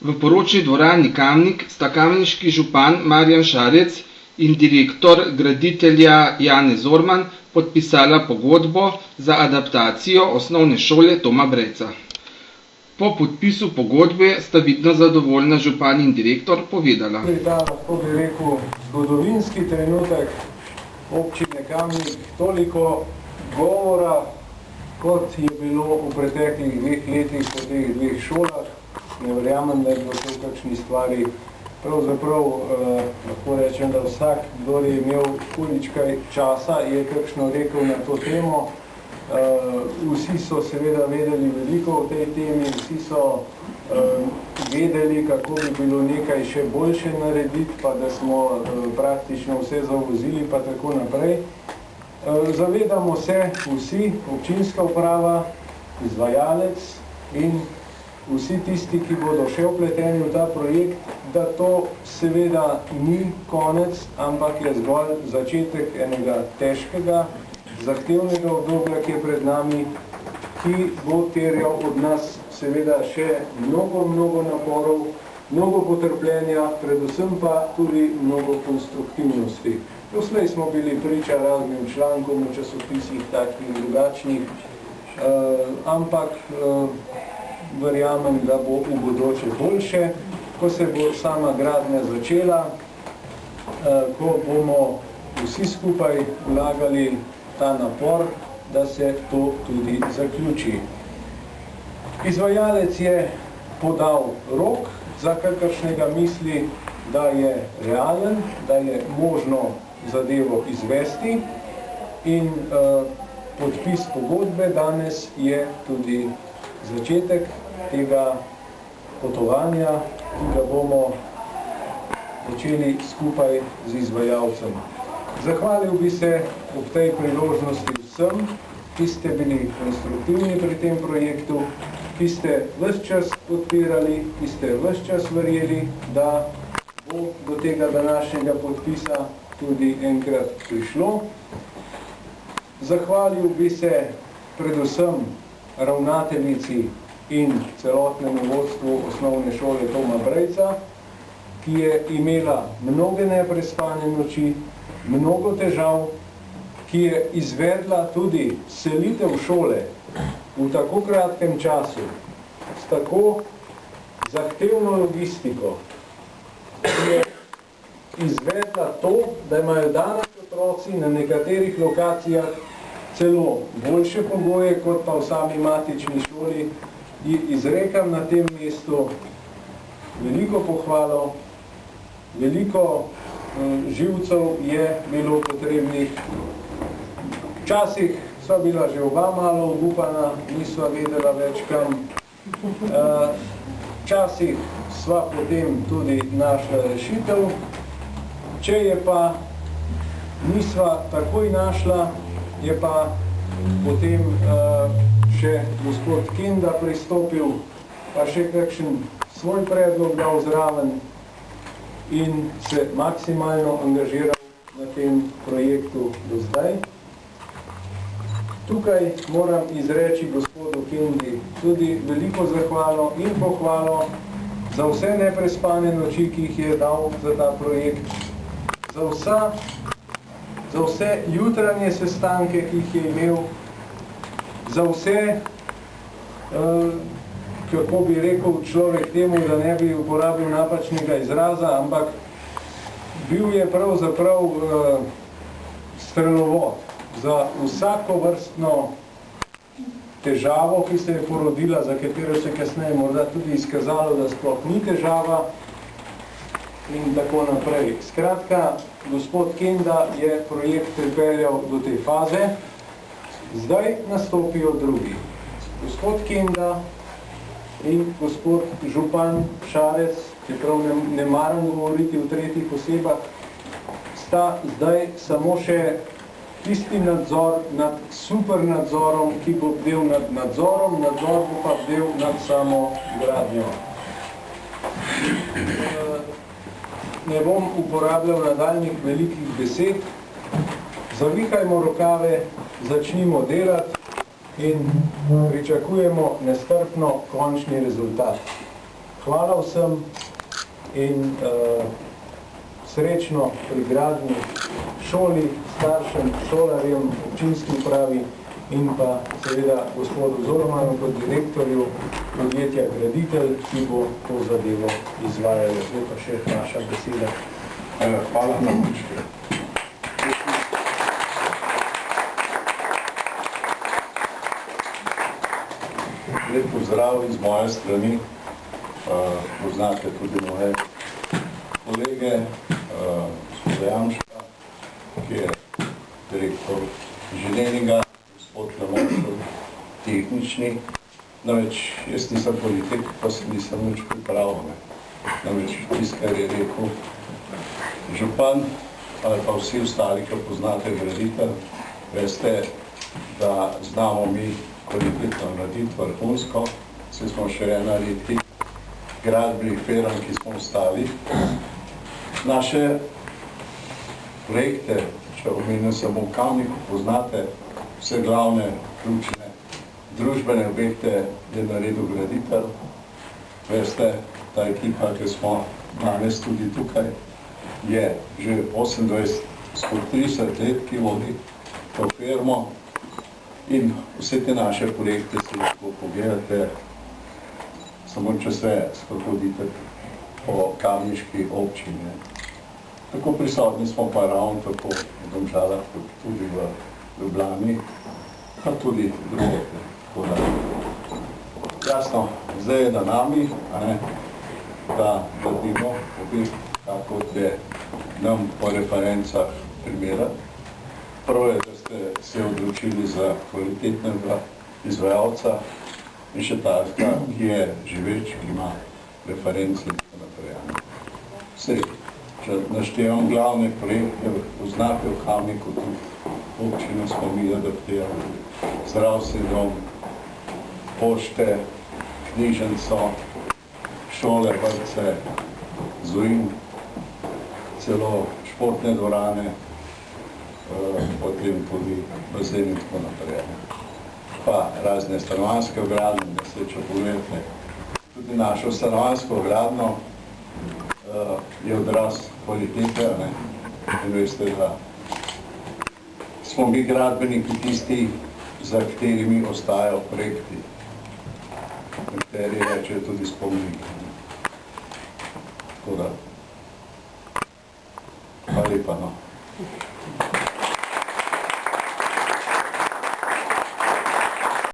V poročni dvorani Kamnik sta kamniški župan Marjan Šarec in direktor graditelja Janez Zorman podpisala pogodbo za adaptacijo osnovne šole Toma Brejca. Po podpisu pogodbe sta vidno zadovoljna župan in direktor povedala. Ta, lahko bi rekel, zgodovinski trenutek občine Kamnik, toliko govora, kot je bilo v preteklih 2 letih po teh 2 šolah. Ne verjamem, da je bilo to v kakšni stvari. Pravzaprav lahko rečem, da vsak, kdo je imel kuličkaj časa, je kakšno rekel na to temo. Vsi so seveda vedeli veliko o tej temi, vsi so vedeli, kako bi bilo nekaj še boljše narediti, pa da smo praktično vse zavozili, pa tako naprej. Zavedamo se vsi, občinska uprava, izvajalec in vsi tisti, ki bodo še vpleteni v ta projekt, da to seveda ni konec, ampak je zgolj začetek enega težkega, zahtevnega obdobja, ki je pred nami, ki bo terjal od nas seveda še mnogo naporov, mnogo potrpljenja, predvsem pa tudi mnogo konstruktivnosti. Doslej smo bili priča raznim člankom v časopisih, takih in drugačnih, ampak verjamem, da bo v bodoče boljše, ko se bo sama gradnja začela, ko bomo vsi skupaj vlagali ta napor, da se to tudi zaključi. Izvajalec je podal rok, za kakršnega misli, da je realen, da je možno zadevo izvesti in podpis pogodbe danes je tudi začetek tega potovanja, ki ga bomo začeli skupaj z izvajalcem. Zahvalil bi se ob tej priložnosti vsem, ki ste bili konstruktivni pri tem projektu, ki ste ves čas podpirali, ki ste ves čas verjeli, da bo do tega današnjega podpisa tudi enkrat prišlo. Zahvalil bi se predvsem ravnateljici in celotnemu vodstvu osnovne šole Toma Brejca, ki je imela mnoge neprespane noči, mnogo težav, ki je izvedla tudi selitev šole v tako kratkem času, s tako zahtevno logistiko, ki je izvedla to, da imajo danes otroci na nekaterih lokacijah celo boljše pogoje, kot pa v sami matični šoli. Izrekam na tem mestu veliko pohvalo, veliko živcev je bilo potrebnih. Včasih sva bila že oba malo obupana, nisva vedela več kam. Včasih sva potem tudi našla rešitev. Če je pa nisva takoj našla, je pa potem še gospod Kenda pristopil, pa še kakšen svoj predlog dal zraven in se maksimalno angažiral na tem projektu do zdaj. Tukaj moram izreči gospodu Kendi tudi veliko zahvalo in pohvalo za vse neprespane noči, ki jih je dal za ta projekt, za vse jutranje sestanke, ki jih je imel, za vse, kako bi rekel človek temu, da ne bi uporabil napačnega izraza, ampak bil je pravzaprav strelovod za vsako vrstno težavo, ki se je porodila, za katero se kasneje morda tudi izkazalo, da sploh ni težava in tako naprej. Skratka, gospod Kenda je projekt pripeljal do te faze, zdaj nastopijo drugi. Gospod Kenda in gospod župan Šarec, čeprav ne maram govoriti v tretjih osebah, sta zdaj samo še tisti nadzor nad super nadzorom, ki bo bdel nad nadzorom, nadzor bo pa bdel nad samo gradnjo. Ne bom uporabljal nadaljnih velikih besed, zavihajmo rokave, začnimo delati in pričakujemo nestrpno končni rezultat. hvala vsem in srečno pri gradnji šoli, staršem, šolarjem, občinski upravi in pa seveda gospodu Zormanu kot direktorju podjetja Graditelj, ki bo to zadevo izvajal. Zdaj pa še naša beseda. Hvala na počke. Lep pozdrav iz moje strani. Poznate tudi moje kolege, gospoda Janška, ki je direktor inženiringa, gospod Lemonšov, tehnični. Namreč, jaz nisem politik, pa se nisem nič pripravil. Namreč, tisto, kar je rekel župan, ali pa vsi ostali, ki poznate Graditelj, veste, da znamo mi kvalitetno narediti vrhunsko, se smo še ena redkih gradbenih firm, ki smo ostali. Naše projekte, če omenim samo v Kamniku, poznate vse glavne, ključne družbene objekte, je naredil Graditelj. Veste, ta ekipa, ki smo danes tudi tukaj, je že 28, skoro 30 let, ki vodi to firmo. In vse te naše projekte si lahko pogledate, samo če se hodite po kamniški občini. Tako prisotni smo pa ravno tako v Domžalah, tudi v Ljubljani, pa tudi druge. Jasno, zdaj je na nami, da gradimo objekt, tako je nam po referencah primerati. Prvo je, da ste se odločili za kvalitetnega izvajalca in še taka, ki je živeč, ki ima reference in tako naprej. Vse, če naštevam glavne projekte, poznate v Kamniku, tudi občino smo mi adaptirali, zdravstveni dom, pošte, knjižnico, šole, vrtce, Zujin, celo športne dvorane, potem tudi bazen in tako naprej. Pa razne stanovanjske ogradne, da se če pogledate. Tudi našo stanovanjsko ogradno je odraz kvalitete, in veste, da smo mi gradbeniki tisti, za katerimi ostajajo projekti, nekateri rečejo tudi spomeniki. Tako da, hvala lepa, no.